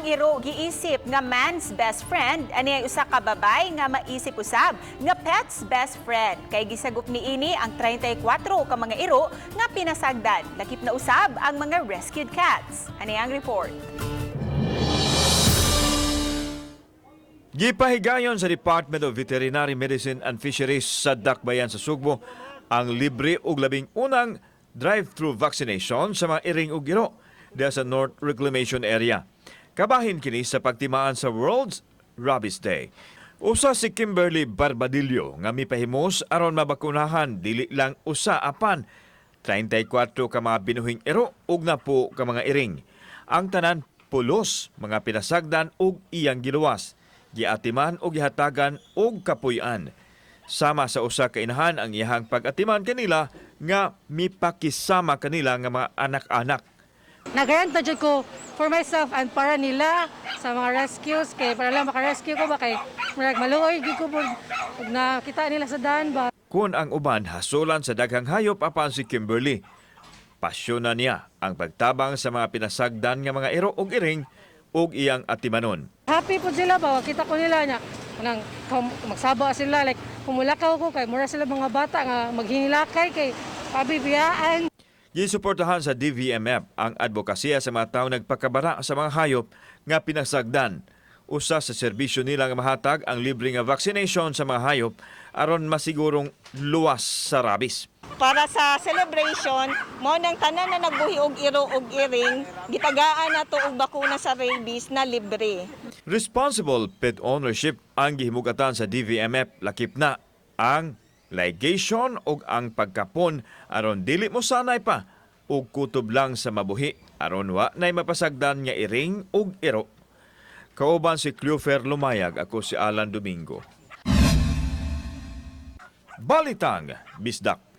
iro giisip nga man's best friend ani ay usa ka babay nga maisip usab nga pet's best friend. Kay gisagop niini ang 34 ka mga iro nga pinasagdan. Lakip na usab ang mga rescued cats. Ani ang report. Gipahigayon sa Department of Veterinary Medicine and Fisheries sa Dakbayan sa Sugbo ang libre ug labing unang drive-thru vaccination sa mga iring ug iro diha sa North Reclamation Area. Kabahin kini sa pagtimaan sa World's Rabies Day. Usa si Kimberly Barbadillo nga mipahimos aron mabakunahan dili lang usa apan 34 ka mga binuhing iro ug 10 ka mga iring. Ang tanan pulos mga pinasagdan ug iyang giluwas. Giatiman o gihatagan og kapuy-an. Sama sa usa ka inahan ang iyahang pag-atiman kanila nga mipakisama kanila nga mga anak-anak. Nag-grant na dyan ko for myself and para nila sa mga rescues kay para lang maka-rescue ko ba kay maluoy di ko na kita nila sa daan ba. Kung ang uban hasulan sa daghang hayop apan si Kimberly, pasyonan niya ang pagtabang sa mga pinasagdan nga mga iro ug iring ug iyang atimanon. Happy po sila ba, kita ko nila niya. Nang magsaba sila, like pumulakaw ko kay mura sila mga bata nga maghinilakay kay pabibiyaan. Gisuportahan sa DVMF ang advokasya sa mga tao nagpakabara sa mga hayop nga pinasagdan. Usa sa serbisyo nila nga mahatag ang libre nga vaccination sa mga hayop aron masigurong luwas sa rabies. Para sa celebration, mo nang tanan na nagbuhi og iro og iring, gitagaan nato og bakuna sa rabies na libre. Responsible pet ownership ang gihimugatan sa DVMF, lakip na ang ligation ug ang pagkapon aron dili mo sanay pa ug kutob lang sa mabuhi aron wa nay mapasagdan nga iring ug iro. Kauban si Clover Lumayag, ako si Alan Domingo. Balitang Bisdak.